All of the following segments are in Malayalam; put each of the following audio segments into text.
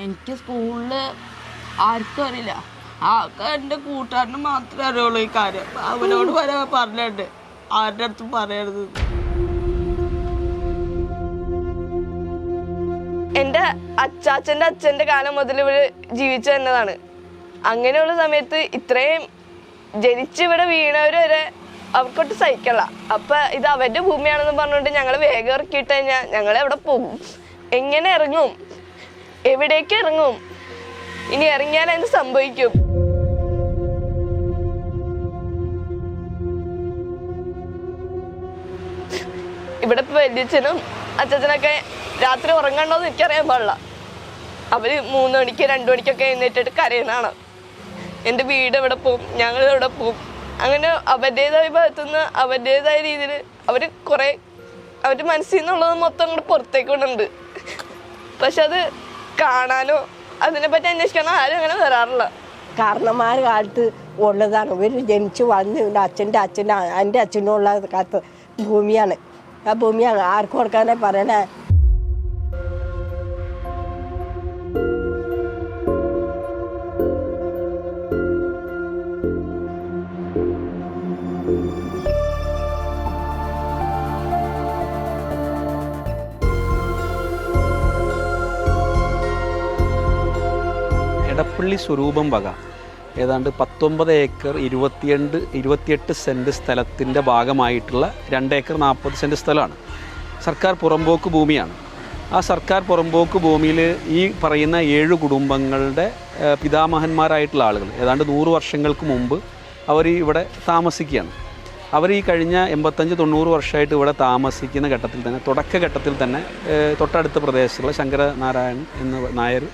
എനിക്ക് സ്കൂളിൽ ആർക്കും അറിയില്ല. ആകെ എൻ്റെ കൂട്ടുകാരന് മാത്രമേ അറിയുള്ളൂ ഈ കാര്യം. അവനോട് വരെ പറഞ്ഞിട്ടുണ്ട് ആരുടെ അടുത്തും പറയരുത്. എൻ്റെ അച്ചാച്ചൻ്റെ അച്ഛൻ്റെ കാലം മുതൽ ഇവര് ജീവിച്ചു തന്നതാണ്. അങ്ങനെയുള്ള സമയത്ത് ഇത്രയും ജനിച്ച് ഇവിടെ വീണവർ വരെ അവർക്കൊട്ട് സഹിക്കല്ല. അപ്പൊ ഇത് അവരുടെ ഭൂമിയാണെന്ന് പറഞ്ഞുകൊണ്ട് ഞങ്ങൾ വേഗം ഇറക്കിയിട്ട് കഴിഞ്ഞാൽ ഞങ്ങൾ എവിടെ പോകും? എങ്ങനെ ഇറങ്ങും? എവിടേക്ക് ഇറങ്ങും? ഇനി ഇറങ്ങിയാൽ എന്ത് സംഭവിക്കും? ഇവിടെ ഇപ്പൊ വലിയച്ഛനും അച്ഛനൊക്കെ രാത്രി ഉറങ്ങണ്ടോന്ന് എനിക്കറിയാൻ പാടില്ല. അവര് 3 മണിക്ക് 2 മണിക്കൊക്കെ എഴുന്നേറ്റിട്ട് കരയണാണ്. എൻ്റെ വീട് എവിടെ പോവും, ഞങ്ങൾ എവിടെ പോവും? അങ്ങനെ അവരുടേതായ ഭാഗത്തുനിന്ന് അവരുടേതായ രീതിയിൽ അവരുടെ മനസ്സിൽ നിന്നുള്ളത് മൊത്തം അങ്ങോട്ട് പുറത്തേക്ക് വിടുന്നുണ്ട്. പക്ഷെ അത് കാണാനോ അതിനെപ്പറ്റി അന്വേഷിക്കാനോ ആരും അങ്ങനെ വരാറില്ല. കാരണന്മാർ കാലത്ത് ഉള്ളതാണ്. ഇവർ ജനിച്ച് വളർന്ന് എൻ്റെ അച്ഛനുള്ള കാലത്ത് ഭൂമിയാണ്. ആ ഭൂമി ആർക്ക് കൊടുക്കാനേ പറയണേ? എടപ്പള്ളി സ്വരൂപം വക ഏതാണ്ട് 19 ഏക്കർ 28 സെൻറ്റ് സ്ഥലത്തിൻ്റെ ഭാഗമായിട്ടുള്ള 2 ഏക്കർ 40 സെൻറ്റ് സ്ഥലമാണ്. സർക്കാർ പുറമ്പോക്ക് ഭൂമിയാണ്. ആ സർക്കാർ പുറമ്പോക്ക് ഭൂമിയിൽ ഈ പറയുന്ന 7 കുടുംബങ്ങളുടെ പിതാമഹന്മാരായിട്ടുള്ള ആളുകൾ ഏതാണ്ട് 100 വർഷങ്ങൾക്ക് മുമ്പ് അവർ ഇവിടെ താമസിക്കുകയാണ്. അവർ ഈ കഴിഞ്ഞ 85-90 വർഷമായിട്ട് ഇവിടെ താമസിക്കുന്ന ഘട്ടത്തിൽ തന്നെ തുടക്കഘട്ടത്തിൽ തന്നെ തൊട്ടടുത്ത പ്രദേശത്തുള്ള ശങ്കരനാരായണൻ എന്ന നായർ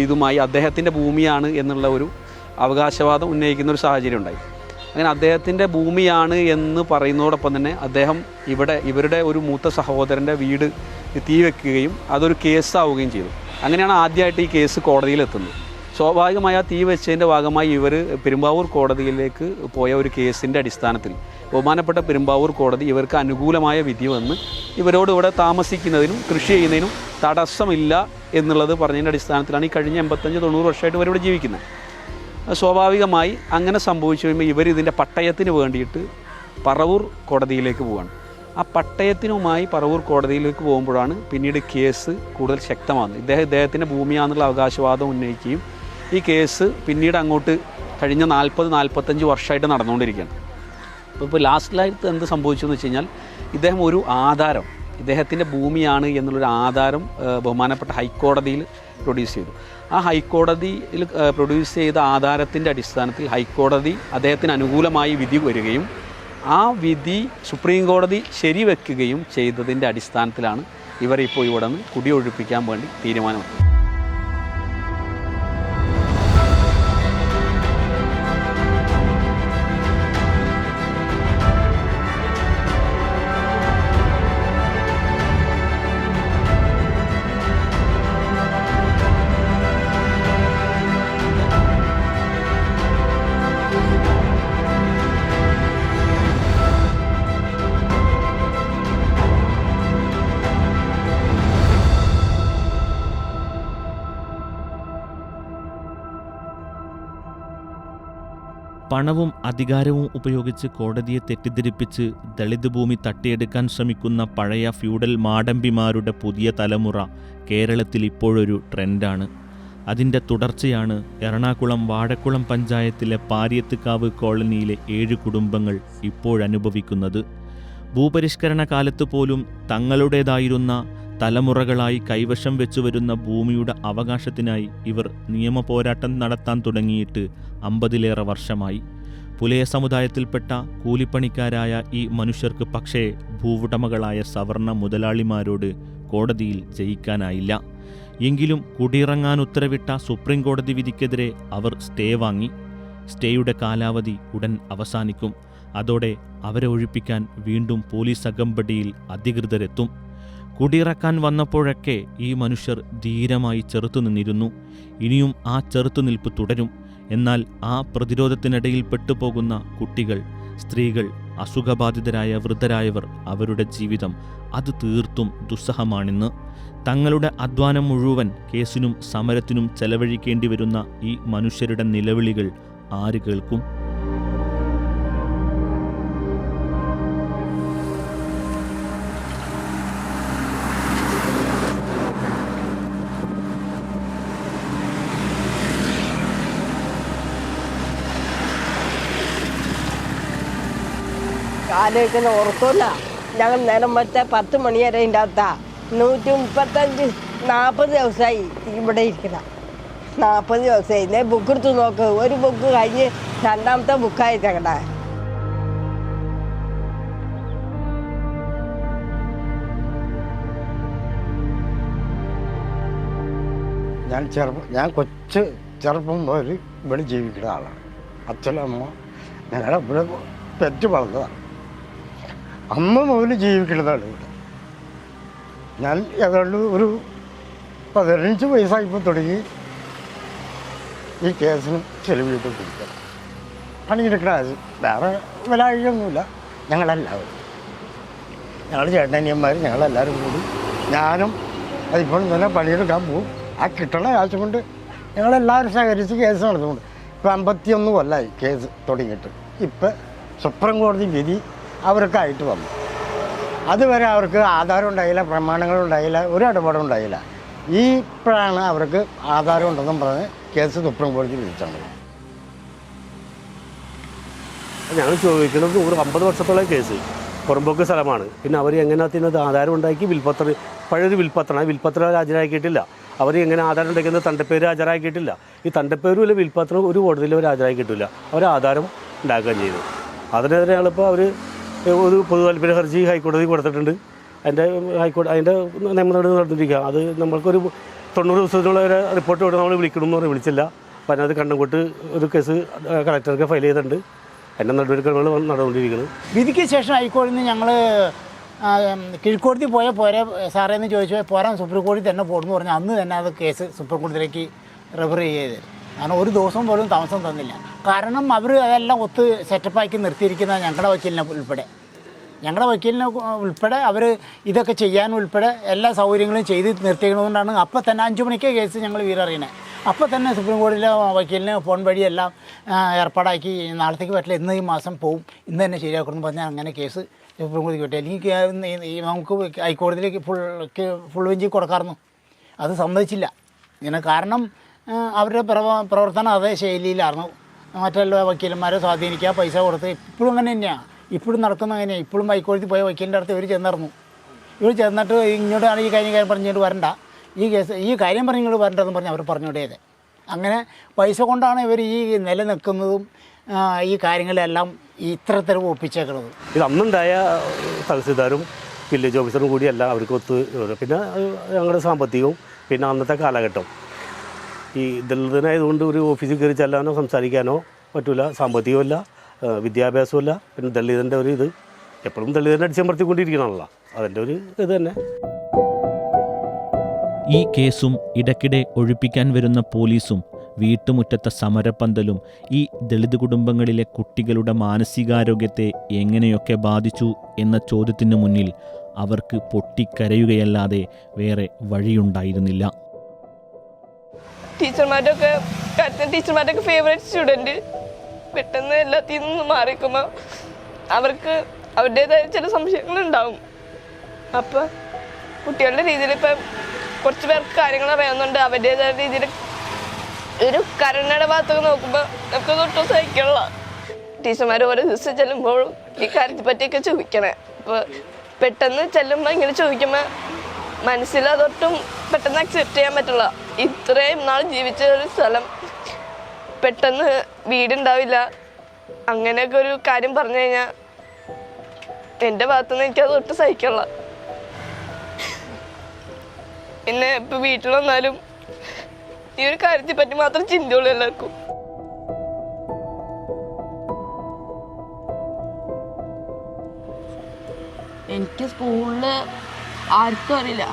ഇതുമായി അദ്ദേഹത്തിൻ്റെ ഭൂമിയാണ് എന്നുള്ള ഒരു അവകാശവാദം ഉന്നയിക്കുന്ന ഒരു സാഹചര്യം ഉണ്ടായി. അങ്ങനെ അദ്ദേഹത്തിൻ്റെ ഭൂമിയാണ് എന്ന് പറയുന്നതോടൊപ്പം തന്നെ അദ്ദേഹം ഇവരുടെ ഒരു മൂത്ത സഹോദരൻ്റെ വീട് തീ വയ്ക്കുകയും അതൊരു കേസാവുകയും ചെയ്തു. അങ്ങനെയാണ് ആദ്യമായിട്ട് ഈ കേസ് കോടതിയിലെത്തുന്നത്. സ്വാഭാവികമായ തീ വെച്ചതിൻ്റെ ഭാഗമായി ഇവർ പെരുമ്പാവൂർ കോടതിയിലേക്ക് പോയ ഒരു കേസിൻ്റെ അടിസ്ഥാനത്തിൽ ബഹുമാനപ്പെട്ട പെരുമ്പാവൂർ കോടതി ഇവർക്ക് അനുകൂലമായ വിധി വന്ന് ഇവരോട് ഇവിടെ താമസിക്കുന്നതിനും കൃഷി ചെയ്യുന്നതിനും തടസ്സമില്ല എന്നുള്ളത് പറഞ്ഞതിൻ്റെ അടിസ്ഥാനത്തിലാണ് ഈ കഴിഞ്ഞ 85-90 വർഷമായിട്ട് ഇവരിവിടെ ജീവിക്കുന്നത്. സ്വാഭാവികമായി അങ്ങനെ സംഭവിച്ചു കഴിയുമ്പോൾ ഇവരിതിൻ്റെ പട്ടയത്തിന് വേണ്ടിയിട്ട് പറവൂർ കോടതിയിലേക്ക് പോവുകയാണ്. ആ പട്ടയത്തിനുമായി പറവൂർ കോടതിയിലേക്ക് പോകുമ്പോഴാണ് പിന്നീട് കേസ് കൂടുതൽ ശക്തമാകുന്നത്. ഇദ്ദേഹത്തിൻ്റെ ഭൂമിയാണെന്നുള്ള അവകാശവാദം ഉന്നയിക്കുകയും ഈ കേസ് പിന്നീട് അങ്ങോട്ട് കഴിഞ്ഞ 40-45 വർഷമായിട്ട് നടന്നുകൊണ്ടിരിക്കുകയാണ്. ഇപ്പോൾ ലാസ്റ്റിലായിട്ട് എന്ത് സംഭവിച്ചു എന്ന് വെച്ച് കഴിഞ്ഞാൽ ഇദ്ദേഹം ഒരു ആധാരം ഇദ്ദേഹത്തിൻ്റെ ഭൂമിയാണ് എന്നുള്ളൊരു ആധാരം ബഹുമാനപ്പെട്ട ഹൈക്കോടതിയിൽ പ്രൊഡ്യൂസ് ചെയ്തു. ആ ഹൈക്കോടതിയിൽ പ്രൊഡ്യൂസ് ചെയ്ത ആധാരത്തിൻ്റെ അടിസ്ഥാനത്തിൽ ഹൈക്കോടതി അദ്ദേഹത്തിന് അനുകൂലമായി വിധി വരികയും ആ വിധി സുപ്രീം കോടതി ശരിവെക്കുകയും ചെയ്തതിൻ്റെ അടിസ്ഥാനത്തിലാണ് ഇവരിപ്പോൾ ഇവിടെ നിന്ന് കുടിയൊഴിപ്പിക്കാൻ വേണ്ടി തീരുമാനമെടുത്തത്. പണവും അധികാരവും ഉപയോഗിച്ച് കോടതിയെ തെറ്റിദ്ധരിപ്പിച്ച് ദളിത് ഭൂമി തട്ടിയെടുക്കാൻ ശ്രമിക്കുന്ന പഴയ ഫ്യൂഡൽ മാടമ്പിമാരുടെ പുതിയ തലമുറ കേരളത്തിൽ ഇപ്പോഴൊരു ട്രെൻഡാണ്. അതിൻ്റെ തുടർച്ചയാണ് എറണാകുളം വാഴക്കുളം പഞ്ചായത്തിലെ പാരിയത്തുകാവ് കോളനിയിലെ 7 കുടുംബങ്ങൾ ഇപ്പോഴനുഭവിക്കുന്നത്. ഭൂപരിഷ്കരണ കാലത്ത് പോലും തങ്ങളുടേതായിരുന്ന തലമുറകളായി കൈവശം വെച്ചുവരുന്ന ഭൂമിയുടെ അവകാശത്തിനായി ഇവർ നിയമപോരാട്ടം നടത്താൻ തുടങ്ങിയിട്ട് 50-ലേറെ വർഷമായി. പുലയ സമുദായത്തിൽപ്പെട്ട കൂലിപ്പണിക്കാരായ ഈ മനുഷ്യർക്ക് പക്ഷേ ഭൂവുടമകളായ സവർണ മുതലാളിമാരോട് കോടതിയിൽ ജയിക്കാനായില്ല. എങ്കിലും കുടിയിറങ്ങാൻ ഉത്തരവിട്ട സുപ്രീം കോടതി വിധിക്കെതിരെ അവർ സ്റ്റേ വാങ്ങി. സ്റ്റേയുടെ കാലാവധി ഉടൻ അവസാനിക്കും. അതോടെ അവരെ ഒഴിപ്പിക്കാൻ വീണ്ടും പോലീസ് അകമ്പടിയിൽ അധികൃതരെത്തും. കുടിയിറക്കാൻ വന്നപ്പോഴൊക്കെ ഈ മനുഷ്യർ ധീരമായി ചെറുത്തുനിന്നിരുന്നു. ഇനിയും ആ ചെറുത്തുനിൽപ്പ് തുടരും. എന്നാൽ ആ പ്രതിരോധത്തിനിടയിൽ പെട്ടുപോകുന്ന കുട്ടികൾ, സ്ത്രീകൾ, അസുഖബാധിതരായ വൃദ്ധരായവർ, അവരുടെ ജീവിതം അത് തീർത്തും ദുസ്സഹമാണിന്ന്. തങ്ങളുടെ അധ്വാനം മുഴുവൻ കേസിനും സമരത്തിനും ചെലവഴിക്കേണ്ടി വരുന്ന ഈ മനുഷ്യരുടെ നിലവിളികൾ ആര് കേൾക്കും? ആലോചിക്കുന്ന ഉറക്കമില്ല. ഞങ്ങൾ നേരം വെച്ചാൽ 10 മണി വരെ ഇതിൻ്റെ അകത്താ. 135-40 ദിവസമായി ഇവിടെ ഇരിക്കുന്ന. 40 ദിവസമായി. ഇതേ ബുക്ക് എടുത്ത് നോക്ക്. ഒരു ബുക്ക് കഴിഞ്ഞ് രണ്ടാമത്തെ ബുക്കായി ഞങ്ങളുടെ. ഞാൻ ചെറുപ്പം മുതൽ ഇവിടെ ജീവിക്കുന്ന ആളാണ്. അച്ഛനമ്മ ഞങ്ങളെ ഇവിടെ പെറ്റ് വളർന്നതാണ്. അമ്മ മുതൽ ജീവിക്കുന്നതാണ് ഇവിടെ. ഞാൻ ഏതാണ്ട് ഒരു 15 വയസ്സായപ്പോൾ തുടങ്ങി ഈ കേസിന് ചെലവ് ചെയ്ത് കൊടുക്കണം. പണിയെടുക്കണ വേറെ വിലാഴിയൊന്നുമില്ല. ഞങ്ങളെല്ലാവരും, ഞങ്ങൾ ചേട്ടനിയന്മാർ ഞങ്ങളെല്ലാവരും കൂടി ഞാനും അതിപ്പോൾ തന്നെ പണിയെടുക്കാൻ പോകും. ആ കിട്ടണ കാശ് കൊണ്ട് ഞങ്ങളെല്ലാവരും സഹകരിച്ച് കേസ് നടന്നുകൊണ്ട് ഇപ്പം 51 കൊല്ലമായി കേസ് തുടങ്ങിയിട്ട്. ഇപ്പം സുപ്രീം കോടതി വിധി അവർക്കായിട്ട് വന്നു. അതുവരെ അവർക്ക് ആധാരം ഉണ്ടായില്ല, പ്രമാണങ്ങളുണ്ടായില്ല, ഒരു ഇടപാടും ഉണ്ടായില്ല. ഇപ്പോഴാണ് അവർക്ക് ആധാരം ഉണ്ടെന്നും പറഞ്ഞ് കേസ് സുപ്രീം കോടതി വിധിച്ചാണ്. ഞങ്ങൾ ചോദിക്കുന്നത് ഒരു 50 വർഷത്തോളം കേസ് പുറമ്പോക്ക് സ്ഥലമാണ്. പിന്നെ അവർ എങ്ങനെയാത്തിനത് ആധാരം ഉണ്ടാക്കി വിൽപ്പത്രം, പഴയൊരു വിൽപ്പത്രം, വിൽപ്പത്രം ഹാജരാക്കിയിട്ടില്ല. അവർ എങ്ങനെ ആധാരം ഉണ്ടാക്കുന്നത് തണ്ടപ്പേര് ഹാജരാക്കിയിട്ടില്ല. ഈ തണ്ടപ്പേരും ഇല്ല വിൽപ്പത്രം ഒരു കോടതിയിൽ അവർ ഹാജരാക്കിയിട്ടില്ല. അവർ ആധാരം ഉണ്ടാക്കുകയും ചെയ്തു. അതിനെതിരെ ഞങ്ങളിപ്പോൾ അവർ ഒരു പൊതു താല്പര്യ ഹർജി ഹൈക്കോടതി കൊടുത്തിട്ടുണ്ട്. അതിൻ്റെ നിയമ നടപടി നടന്നിരിക്കുക. അത് നമ്മൾക്കൊരു 90 ദിവസത്തിനുള്ള ഒരു റിപ്പോർട്ട് ഇവിടെ നമ്മൾ വിളിക്കണമെന്ന് പറഞ്ഞ് വിളിച്ചില്ല. അപ്പം അതിനകത്ത് കണ്ണംകോട്ട് ഒരു കേസ് കളക്ടർക്ക് ഫയൽ ചെയ്തിട്ടുണ്ട്. അതിൻ്റെ നടപടിക്രമങ്ങൾ നടന്നുകൊണ്ടിരിക്കുന്നത്. വിധിക്ക് ശേഷം ഹൈക്കോടതിയിൽ നിന്ന് ഞങ്ങൾ കീഴ്ക്കോടതി പോയാൽ പോരെ സാറേ എന്ന് ചോദിച്ചാൽ പോരാൻ സുപ്രീം കോടതി തന്നെ പോടുന്നു പറഞ്ഞാൽ അന്ന് തന്നെ അത് കേസ് സുപ്രീം കോടതിയിലേക്ക് റെഫർ ചെയ്ത്. കാരണം ഒരു ദിവസം പോലും താമസം തന്നില്ല. കാരണം അവർ അതെല്ലാം ഒത്ത് സെറ്റപ്പാക്കി നിർത്തിയിരിക്കുന്ന ഞങ്ങളുടെ വക്കീലിനെ ഉൾപ്പെടെ അവർ ഇതൊക്കെ ചെയ്യാൻ ഉൾപ്പെടെ എല്ലാ സൗകര്യങ്ങളും ചെയ്ത് നിർത്തിയിരിക്കുന്നതുകൊണ്ടാണ് അപ്പം തന്നെ 5 മണിക്ക് കേസ് ഞങ്ങൾ വീരറിയണേ. അപ്പം തന്നെ സുപ്രീം കോടതിയിലെ വക്കീലിന് ഫോൺ വഴിയെല്ലാം ഏർപ്പാടാക്കി നാളത്തേക്ക് പറ്റില്ല, ഇന്ന് ഈ മാസം പോവും, ഇന്ന് തന്നെ ശരിയാക്കണമെന്ന് പറഞ്ഞാൽ അങ്ങനെ കേസ് സുപ്രീം കോടതിക്ക് പറ്റും. അല്ലെങ്കിൽ നമുക്ക് ഹൈക്കോടതിയിലേക്ക് ഫുൾ ബെഞ്ച് കൊടുക്കാമായിരുന്നു. അത് സമ്മതിച്ചില്ല. ഇങ്ങനെ കാരണം അവരുടെ പ്രവർത്തനം അതേ ശൈലിയിലായിരുന്നു. മറ്റുള്ള വക്കീലന്മാരെ സ്വാധീനിക്കുക, പൈസ കൊടുത്ത് ഇപ്പോഴും അങ്ങനെ തന്നെയാണ്. ഇപ്പോഴും നടക്കുന്ന അങ്ങനെയാണ്. ഇപ്പോഴും ഹൈക്കോടതി പോയ വക്കീലിൻ്റെ അടുത്ത് ഇവർ ചെന്നിട്ട് ഇങ്ങോട്ടാണ് ഈ കാര്യം പറഞ്ഞിട്ട് വരണ്ട, ഈ കാര്യം പറഞ്ഞിങ്ങോട്ട് വരണ്ടെന്ന് പറഞ്ഞ് അവർ പറഞ്ഞുവിടേത്. അങ്ങനെ പൈസ കൊണ്ടാണ് ഇവർ ഈ നിലനിൽക്കുന്നതും ഈ കാര്യങ്ങളെല്ലാം ഇത്തരത്തിലും ഒപ്പിച്ചേക്കുന്നത്. ഇത് അന്നുണ്ടായ തഹസിൽദാരും വില്ലേജ് ഓഫീസറും കൂടിയല്ല അവർക്ക് പിന്നെ ഞങ്ങളുടെ സാമ്പത്തികവും പിന്നെ അന്നത്തെ കാലഘട്ടം ഈ ദളിതനായതുകൊണ്ട് ഒരു ഓഫീസിൽ കയറി ചെല്ലാനോ സംസാരിക്കാനോ പറ്റില്ല. സാമ്പത്തികമല്ല, വിദ്യാഭ്യാസമല്ല, പിന്നെ ദളിതൻ്റെ ഒരു ഇത് എപ്പോഴും ദളിതനെ അടിച്ചമർത്തിക്കൊണ്ടിരിക്കണമല്ലോ, അതിൻ്റെ ഒരു ഇത് തന്നെ. ഈ കേസും ഇടയ്ക്കിടെ ഒഴിപ്പിക്കാൻ വരുന്ന പോലീസും വീട്ടുമുറ്റത്തെ സമരപ്പന്തലും ഈ ദളിത് കുടുംബങ്ങളിലെ കുട്ടികളുടെ മാനസികാരോഗ്യത്തെ എങ്ങനെയൊക്കെ ബാധിച്ചു എന്ന ചോദ്യത്തിന് മുന്നിൽ അവർക്ക് പൊട്ടിക്കരയുകയല്ലാതെ വേറെ വഴിയുണ്ടായിരുന്നില്ല. ടീച്ചർമാരുടെയൊക്കെ ഫേവറേറ്റ് സ്റ്റുഡൻറ്റ് പെട്ടെന്ന് എല്ലാത്തിൽ നിന്നും മാറിക്കുമ്പോൾ അവർക്ക് അവരുടേതായ ചില സംശയങ്ങളുണ്ടാവും. അപ്പം കുട്ടികളുടെ രീതിയിൽ ഇപ്പം കുറച്ച് പേർക്ക് കാര്യങ്ങൾ അറിയാവുന്നുണ്ട്. അവരുടേതായ രീതിയിൽ ഒരു കരുണയുടെ ഭാഗത്തൊക്കെ നോക്കുമ്പോൾ നമുക്ക് തൊട്ടും സഹിക്കണില്ല. ടീച്ചർമാർ ഓരോ ദിവസം ചെല്ലുമ്പോഴും ഈ കാര്യത്തെ പറ്റിയൊക്കെ ചോദിക്കണേ. അപ്പോൾ പെട്ടെന്ന് ചെല്ലുമ്പോൾ ഇങ്ങനെ ചോദിക്കുമ്പോൾ മനസ്സിൽ അതൊട്ടും പെട്ടെന്ന് അക്സെപ്റ്റ് ചെയ്യാൻ പറ്റില്ല. ഇത്രയും നാൾ ജീവിച്ച ഒരു സ്ഥലം പെട്ടെന്ന് വീടുണ്ടാവില്ല, അങ്ങനെയൊക്കെ ഒരു കാര്യം പറഞ്ഞു കഴിഞ്ഞാൽ എൻ്റെ ഭാഗത്തുനിന്ന് എനിക്കത് ഒട്ടും സഹിക്കണില്ല. പിന്നെ ഇപ്പം വീട്ടിൽ വന്നാലും ഈ ഒരു കാര്യത്തെ പറ്റി മാത്രം ചിന്തയുള്ളൂ എല്ലാവർക്കും. എനിക്ക് സ്കൂളിൽ ആർക്കും അറിയില്ല.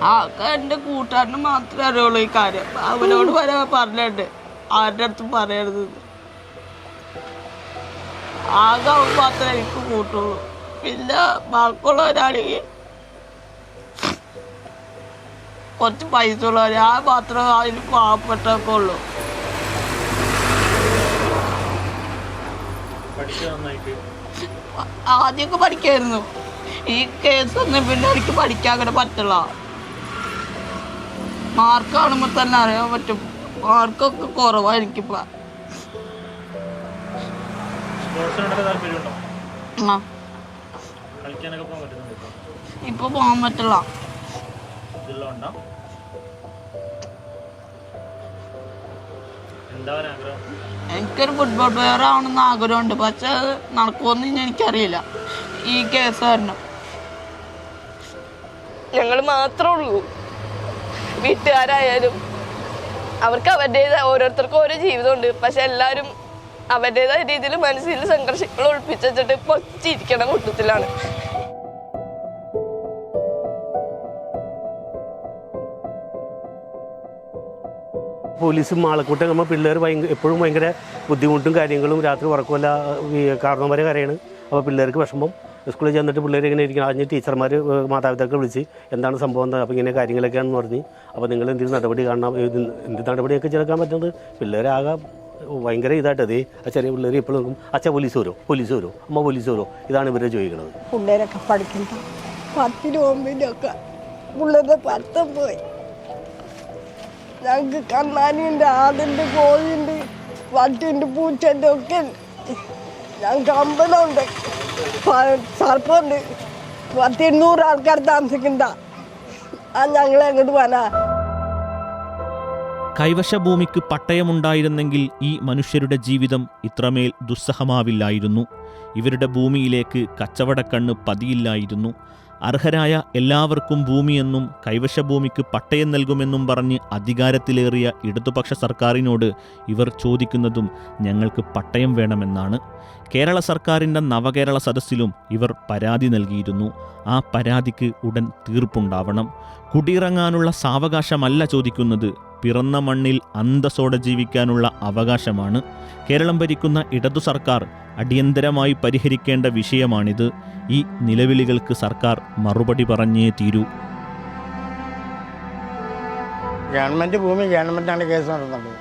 ആകെ എൻ്റെ കൂട്ടുകാരന് മാത്രമേ അറിയുള്ളൂ ഈ കാര്യം. അവനോട് വരെ പറഞ്ഞിട്ടുണ്ട് ആരുടെ അടുത്തും പറയരുത്. ആകെ അവൻ മാത്രമേ എനിക്ക് കൂട്ടുള്ളൂ. പിന്നെ ബാക്കിയുള്ളവരാണെങ്കിൽ കുറച്ച് പൈസ ഉള്ളവർ ആ മാത്രം അതിന് പാവപ്പെട്ടൊക്കെ ഉള്ളൂ. ആദ്യമൊക്കെ പഠിക്കായിരുന്നു. ഈ കേസൊന്നും പിന്നെ എനിക്ക് പഠിക്കാൻ അങ്ങനെ പറ്റില്ല. മാർക്ക് കാണുമ്പോൾ തന്നെ അറിയാൻ പറ്റും. മാർക്കൊക്കെ കുറവാണ് എനിക്കിപ്പോൾ. ആ ഇപ്പൊ പോകാൻ പറ്റില്ല. എനിക്കൊരു ഫുട്ബോൾ പ്ലെയർ ആവണമെന്ന് ആഗ്രഹമുണ്ട്. പക്ഷെ അത് നടക്കുമെന്ന് എനിക്കറിയില്ല ഈ കേസ് കാരണം. ഞങ്ങൾ മാത്രമേ ഉള്ളൂ. വീട്ടുകാരായാലും അവർക്ക് അവരുടേതായ ഓരോരുത്തർക്കും ഓരോ ജീവിതമുണ്ട്. പക്ഷെ എല്ലാവരും അവരുടേതായ രീതിയിൽ മനസ്സിൽ സംഘർഷങ്ങൾ ഒളിപ്പിച്ചിട്ട് പൊച്ചിരിക്കണ കൂട്ടത്തിലാണ്. പോലീസും ആളെക്കൂട്ടം നമ്മൾ പിള്ളേർ എപ്പോഴും ഭയങ്കര ബുദ്ധിമുട്ടും കാര്യങ്ങളും, രാത്രി ഉറക്കമല്ല, കാരണവന്മാരെ കരയാണ്. അപ്പോൾ പിള്ളേർക്ക് വിഷമം. സ്കൂളിൽ ചെന്നിട്ട് പിള്ളേർ ഇങ്ങനെ ഇരിക്കണം. അതിന് ടീച്ചർമാർ മാതാപിതാക്കൾ വിളിച്ച് എന്താണ് സംഭവം എന്താ, അപ്പോൾ ഇങ്ങനെ കാര്യങ്ങളൊക്കെയാണെന്ന് പറഞ്ഞ്, അപ്പോൾ നിങ്ങൾ എന്തെങ്കിലും നടപടി കാണണം, എന്ത് നടപടിയൊക്കെ ചെറുക്കാൻ പറ്റുന്നത്. പിള്ളേരാകെ ഭയങ്കര ഇതായിട്ട് അതേ ആ ചെറിയ പിള്ളേർ എപ്പോഴും നോക്കും, അച്ഛൻ പോലീസ് വരും, അമ്മ പോലീസ് വരും. ഇതാണ് ഇവരെ ചോദിക്കുന്നത്. പിള്ളേരൊക്കെ പഠിക്കുന്ന 10ലും 9ലൊക്കെ പിള്ളേരുടെ പഠിത്തം പോയി. ഞങ്ങൾക്ക് കണ്ണാനിയുണ്ട്, ആടുണ്ട്, കോഴിയുണ്ട്, പട്ടിയുണ്ട്, പൂച്ചയുണ്ട് ഒക്കെ ഉണ്ട്. ഞങ്ങൾക്ക് അമ്പലമുണ്ട്, സർപ്പമുണ്ട്. 100-200 ആൾക്കാർ താമസിക്കുന്ന ഞങ്ങളെ അങ്ങോട്ട് പോകാനാ. കൈവശ ഭൂമിക്ക് പട്ടയമുണ്ടായിരുന്നെങ്കിൽ ഈ മനുഷ്യരുടെ ജീവിതം ഇത്രമേൽ ദുസ്സഹമാവില്ലായിരുന്നു. ഇവരുടെ ഭൂമിയിലേക്ക് കച്ചവടക്കണ്ണ് പതിയില്ലായിരുന്നു. അർഹരായ എല്ലാവർക്കും ഭൂമിയെന്നും കൈവശ ഭൂമിക്ക് പട്ടയം നൽകുമെന്നും പറഞ്ഞ് അധികാരത്തിലേറിയ ഇടതുപക്ഷ സർക്കാരിനോട് ഇവർ ചോദിക്കുന്നതും ഞങ്ങൾക്ക് പട്ടയം വേണമെന്നാണ്. കേരള സർക്കാരിൻ്റെ നവകേരള സദസ്സിലും ഇവർ പരാതി നൽകിയിരുന്നു. ആ പരാതിക്ക് ഉടൻ തീർപ്പുണ്ടാവണം. കുടിയിറങ്ങാനുള്ള സാവകാശമല്ല ചോദിക്കുന്നത്, പിറന്ന മണ്ണിൽ അന്തസ്സോടെ ജീവിക്കാനുള്ള അവകാശമാണ്. കേരളം ഭരിക്കുന്ന ഇടതു സർക്കാർ അടിയന്തരമായി പരിഹരിക്കേണ്ട വിഷയമാണിത്. ഈ നിലവിളികൾക്ക് സർക്കാർ മറുപടി പറഞ്ഞേ തീരൂ. ഗവൺമെൻറ് ഭൂമി ഗവൺമെൻറ്റാണ് കേസ് നടന്നത്.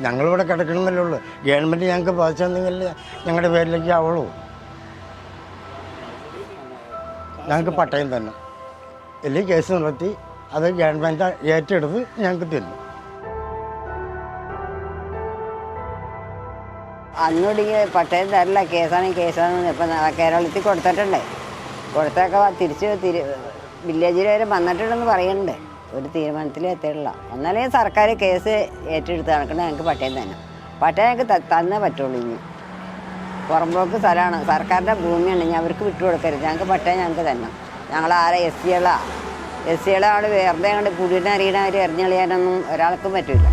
ഞങ്ങളിവിടെ കിടക്കണമെന്നല്ലേ ഉള്ളൂ. ഗവൺമെൻറ് ഞങ്ങൾക്ക് പതിച്ചെന്നെങ്കിൽ ഞങ്ങളുടെ പേരിലേക്ക് ആവുള്ളൂ. ഞങ്ങൾക്ക് പട്ടയം തന്നെ അല്ലെങ്കിൽ കേസ് നടത്തി അത് ഗവൺമെൻറ് ഏറ്റെടുത്ത് ഞങ്ങൾക്ക് തരും. അന്നൊടിക്ക് പട്ടയം തരില്ല, കേസാണ്. ഇപ്പം കേരളത്തിൽ കൊടുത്തിട്ടുണ്ടേ. കൊടുത്തൊക്കെ തിരിച്ച് വില്ലേജിൽ വരെ വന്നിട്ടുണ്ടെന്ന് പറയുന്നുണ്ട്. ഒരു തീരുമാനത്തിൽ എത്തിയിട്ടില്ല. എന്നാലേ സർക്കാർ കേസ് ഏറ്റെടുത്ത് നടക്കണം. ഞങ്ങൾക്ക് പട്ടയം തന്നെ. പട്ടയം ഞങ്ങൾക്ക് തന്നേ പറ്റുള്ളൂ. ഇനി പുറമ്പോക്ക് സ്ഥലമാണ്, സർക്കാരിൻ്റെ ഭൂമിയാണ്. ഇനി അവർക്ക് വിട്ടുകൊടുക്കരുത്. ഞങ്ങൾക്ക് പട്ടയം ഞങ്ങൾക്ക് തന്നെ. ഞങ്ങളാരെ എസ് സികളാണ്. അവിടെ വെറുതെ കണ്ട് കുടിയിട്ടറിയണവർ എറിഞ്ഞളിയാനൊന്നും ഒരാൾക്കും പറ്റില്ല.